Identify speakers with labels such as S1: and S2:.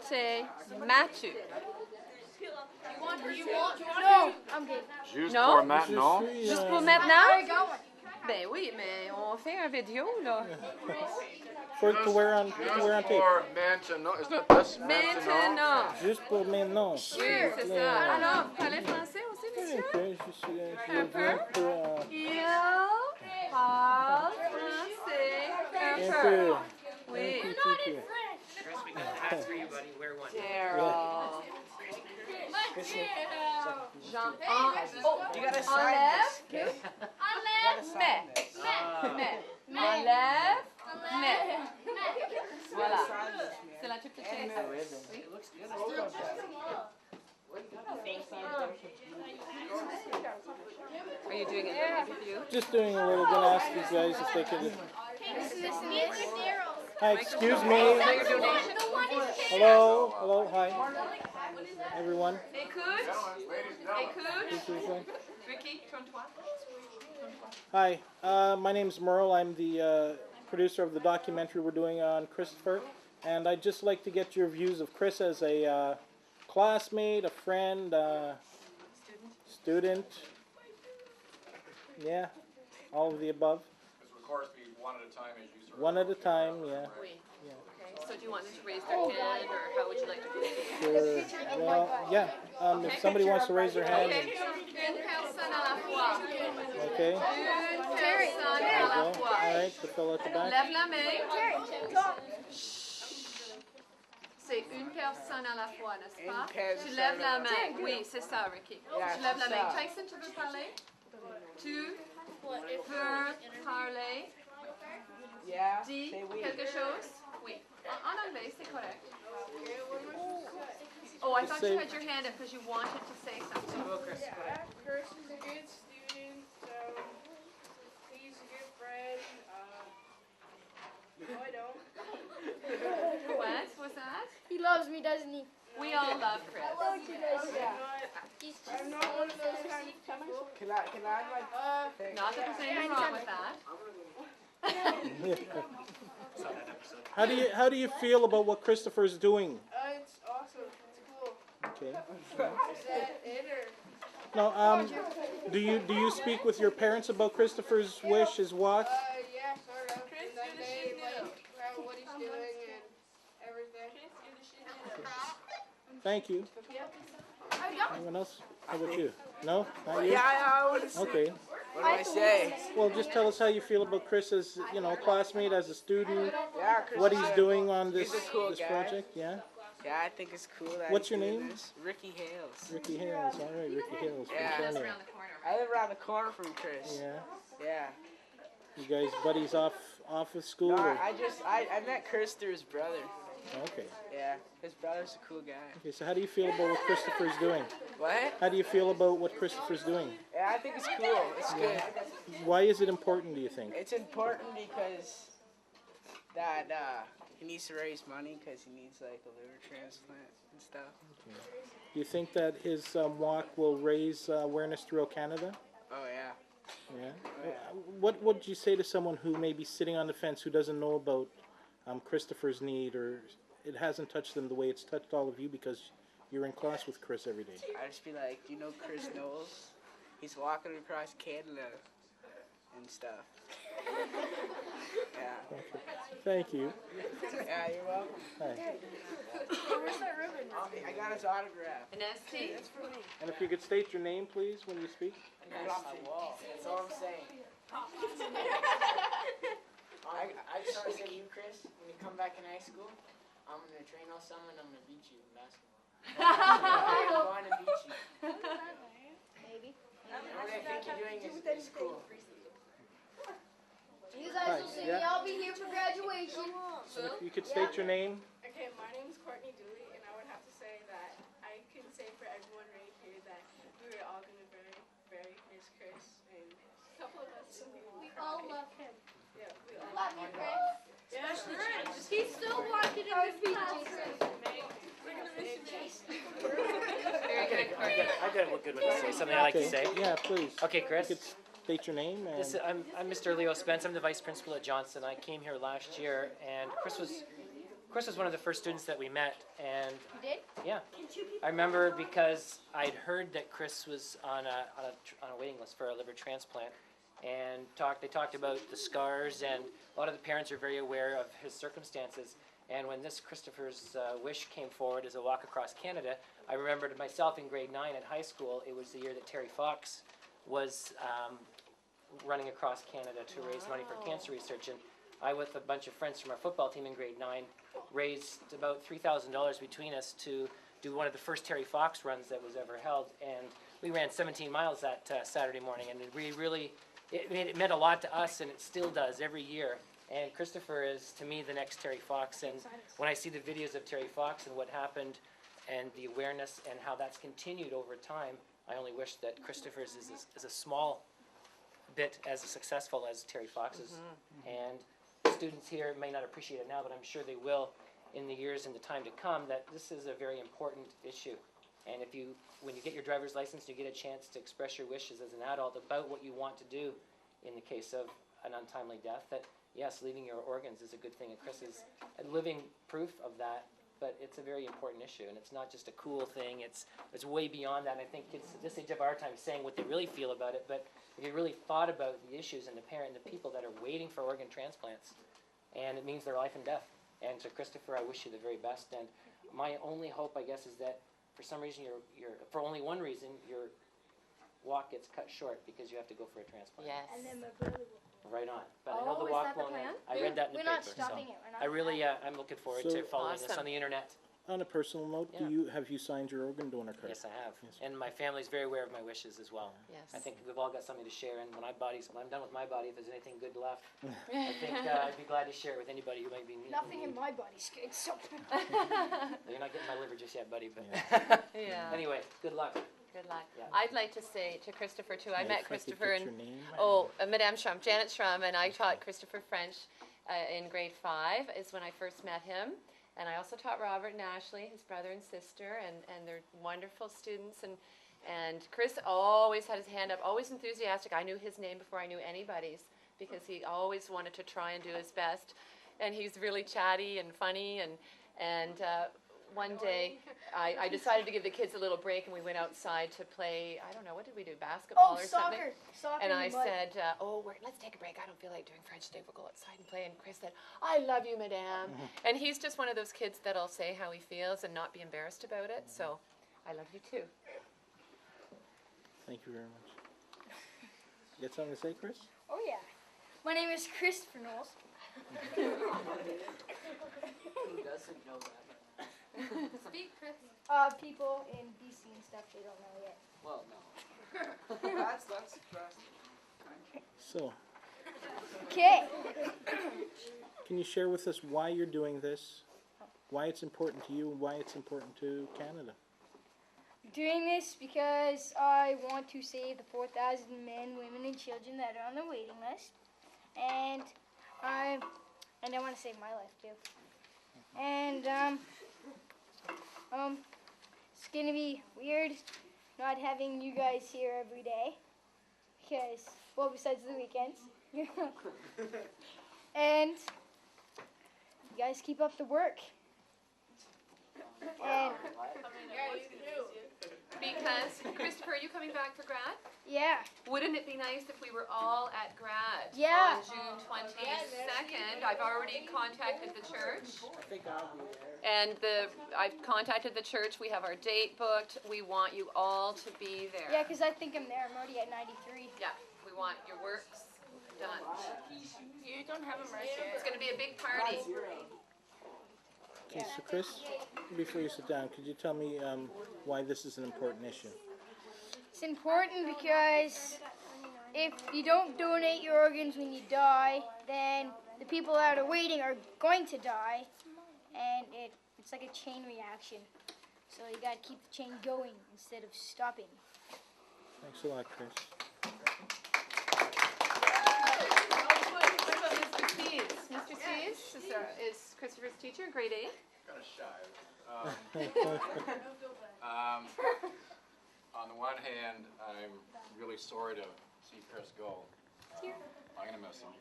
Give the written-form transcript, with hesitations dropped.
S1: say Matthew.
S2: No, I'm good.
S3: Juste
S1: Non?
S3: pour maintenant?
S1: Juste pour maintenant? Ben oui, mais on fait un vidéo, là.
S4: To wear on tape.
S3: Pour maintenant. Isn't it this?
S1: Maintenant.
S4: Juste pour maintenant.
S1: Oui, c'est ça. Alors, vous parlez français aussi, monsieur? Un peu. Il parle français un peu. Oui.
S5: Chris, we got hats for you, buddy. Wear one.
S1: Daryl. Jean,
S5: You gotta sign
S1: enlève,
S5: this.
S1: mets. Enlève, mets. Voilà. C'est la triple chaise.
S5: It looks good.
S1: Are you doing it with you?
S4: Just doing a little, gonna ask these guys if they could. Hi, excuse me. Hello, hi. Everyone.
S1: Écoute. Ricky, tourne-toi.
S4: Hi, my name's Merle. I'm the producer of the documentary we're doing on Kristopher, and I'd just like to get your views of Kris as a classmate, a friend, student. Yeah, all of the above.
S3: Because of course we one at a time as you sort of.
S4: One at a time, yeah.
S1: Oui. Okay. So do you want them to raise their hand, or how would you like to do it?
S4: Sure. Well, yeah. If somebody wants to raise their hand.
S1: Okay. Une personne à la fois.
S4: Okay.
S1: Une personne à la fois.
S4: All right, the fellow at the back.
S1: Lève la main. C'est une personne à la fois, n'est-ce pas? Tu lèves la main. Oui, c'est ça, Ricky. Tu lèves la main. Tyson, tu veux parler? Tu veux parler? Dis quelque chose? Oui. En anglais, c'est correct. Oh, I thought you had your hand up because you wanted to say something.
S2: Chris is a good student. He's a good friend. No, I don't.
S1: What was that?
S2: He loves me, doesn't he?
S1: We all love Chris.
S2: I'm not one of those kind of people.
S5: Can I have my
S1: Not that there's anything wrong with that.
S4: How do you feel about what Kristopher's doing?
S2: It's awesome. It's cool.
S4: Okay.
S2: Is that it or?
S4: No. Do you speak with your parents about Kristopher's wish, his walk?
S2: Yeah, sort of. And then they like what he's doing and everything.
S4: Thank you. Anyone else? How about you? No? Not you?
S5: Yeah, I want to say.
S4: Okay.
S5: What do I say?
S4: Well, just tell us how you feel about Kris as, a classmate, as a student,
S5: Yeah, Chris
S4: what
S5: is
S4: he's
S5: a-
S4: doing on this,
S5: he's a cool
S4: this
S5: guy.
S4: project, yeah?
S5: Yeah, I think it's cool that
S4: What's
S5: he's
S4: your
S5: doing
S4: name?
S5: this. Ricky Hales.
S4: Ricky Hales, all right, Ricky Hales from
S5: Yeah.
S1: Just
S4: Sarnia.
S1: around the corner.
S5: I live around the corner from Chris.
S4: Yeah.
S5: Yeah.
S4: You guys buddies off of school?
S5: No,
S4: Or?
S5: I met Chris through his brother.
S4: Okay.
S5: Yeah, his brother's a cool guy.
S4: Okay, so how do you feel about what Kristopher's doing?
S5: What?
S4: How do you feel about what Kristopher's doing?
S5: Yeah, I think it's cool. It's good.
S4: Why is it important, do you think?
S5: It's important because that he needs to raise money because he needs like a liver transplant and stuff.
S4: Do you think that his walk will raise awareness throughout Canada?
S5: Oh yeah.
S4: Yeah.
S5: Oh, yeah.
S4: What would you say to someone who may be sitting on the fence who doesn't know about Kristopher's need, or it hasn't touched them the way it's touched all of you because you're in class with Kris every day?
S5: I just be like, you know Kristopher Knowles? He's walking across Canada and stuff. Yeah.
S4: Okay. Thank you.
S5: Yeah, you're welcome.
S4: Hi.
S2: Where's that ribbon?
S5: I got his autograph.
S1: An ST.
S4: And if you could state your name, please, when you speak.
S5: I got it on my wall. That's all I'm saying. I just want to say to you, Chris, when you come back in high school, I'm going to train all summer and I'm going to beat you in basketball. I'm going to beat you.
S2: Maybe.
S5: What I think you're doing is cool.
S2: You guys will see me. I'll be here for graduation.
S4: So if you could state your name.
S6: Okay, my name is Courtney Dooley, and I would have to say that I can say for everyone right here that we are all going to very miss Chris, and a couple of us will
S2: We all love him.
S6: Yeah, we all
S2: Love you, Chris.
S6: especially Chris.
S2: He's still walking in his class.
S6: We're going to miss Chris.
S1: Very good.
S7: I've got a good one to say, something I like to say.
S4: Yeah, please.
S7: Okay, Chris.
S4: You could state your name. And
S7: I'm Mr. Leo Spence. I'm the vice principal at Johnson. I came here last year, and Chris was Chris was one of the first students that we met, and
S6: You did?
S7: yeah, I remember because I'd heard that Chris was on a waiting list for a liver transplant, and they talked about the scars, and a lot of the parents are very aware of his circumstances. And when this Kristopher's wish came forward as a walk across Canada, I remembered myself in grade 9 at high school. It was the year that Terry Fox was running across Canada to raise money for cancer research, and I, with a bunch of friends from our football team in grade 9, raised about $3,000 between us to do one of the first Terry Fox runs that was ever held, and we ran 17 miles that Saturday morning, and it meant a lot to us, and it still does every year. And Kristopher is, to me, the next Terry Fox, and when I see the videos of Terry Fox and what happened and the awareness and how that's continued over time, I only wish that Kristopher's is a small bit as successful as Terry Fox's. And students here may not appreciate it now, but I'm sure they will in the years and the time to come, that this is a very important issue. And when you get your driver's license, you get a chance to express your wishes as an adult about what you want to do in the case of an untimely death, that yes, leaving your organs is a good thing, and Chris is a living proof of that, but it's a very important issue, and it's not just a cool thing, it's way beyond that. And I think kids at this age of our time saying what they really feel about it, but if you really thought about the issues and the people that are waiting for organ transplants, and it means their life and death. And to Kristopher, I wish you the very best, and my only hope, I guess, is that for some reason, for only one reason, your walk gets cut short because you have to go for a transplant.
S8: Yes.
S6: And then my brother will.
S7: Right on. But I know the
S1: is
S7: walk
S1: that the
S7: won't
S1: plan?
S7: end. I read that in the
S6: We're
S7: paper.
S6: not stopping
S7: So
S6: it. We're not.
S7: I really, I'm looking forward to following this on the internet.
S4: On a personal note,
S7: Yeah.
S4: have you signed your organ donor card?
S7: Yes, I have.
S4: Yes.
S7: And my family's very aware of my wishes as well.
S8: Yes.
S7: I think we've all got something to share, and when I'm done with my body, if there's anything good left, I think I'd be glad to share it with anybody who might be needing.
S6: Nothing in my body's good, so.
S7: You're not getting my liver just yet, buddy. But
S8: Yeah.
S7: anyway, good luck.
S8: Good luck.
S7: Yeah.
S8: I'd like to say to Kristopher too. I met
S4: If I could
S8: Kristopher
S4: get
S8: in
S4: your name.
S8: Madame Schramm, Janet Schramm, and I taught Kristopher French in grade 5 is when I first met him. And I also taught Robert and Ashley, his brother and sister, and they're wonderful students. And Chris always had his hand up, always enthusiastic. I knew his name before I knew anybody's because he always wanted to try and do his best. And he's really chatty and funny. And one day I decided to give the kids a little break, and we went outside to play, I don't know, what did we do, basketball or something?
S6: Soccer.
S8: And
S6: in
S8: I
S6: the mud.
S8: said, let's take a break. I don't feel like doing French today. We'll go outside and play. And Chris said, I love you, madame. And he's just one of those kids that'll say how he feels and not be embarrassed about it. So I love you too.
S4: Thank you very much. You got something to say, Chris?
S6: Oh yeah. My name is Kristopher Knowles.
S5: Who doesn't know that?
S1: Speak, Chris.
S6: People in BC and stuff, they don't know yet.
S5: Well, no. that's
S4: So,
S6: Okay.
S4: can you share with us why you're doing this, why it's important to you, and why it's important to Canada?
S6: Doing this because I want to save the 4,000 men, women, and children that are on the waiting list, and I want to save my life too. And it's gonna be weird not having you guys here every day because, well, besides the weekends, and you guys keep up the work. And
S1: Because, Kristopher, are you coming back for grad?
S6: yeah,
S1: Wouldn't it be nice if we were all at grad
S6: Yeah.
S1: on June 22nd? I've already contacted the church.
S5: I think I'll be there.
S1: And I've contacted the church. We have our date booked. We want you all to be there.
S6: yeah, because I think I'm there. I'm already at 93.
S1: Yeah, we want your works done.
S2: You don't have them right
S1: It's
S2: here.
S1: going to be a big party.
S4: Okay, so Chris, before you sit down, could you tell me why this is an important issue?
S6: It's important because if you don't donate your organs when you die, then the people that are waiting are going to die, and it's like a chain reaction. So you gotta keep the chain going instead of stopping.
S4: Thanks a lot, Chris.
S1: What about Mr. Steves? Mr. Steves is Kristopher's teacher, grade 8.
S3: Kind of shy. On the one hand, I'm really sorry to see Chris go. I'm gonna miss him.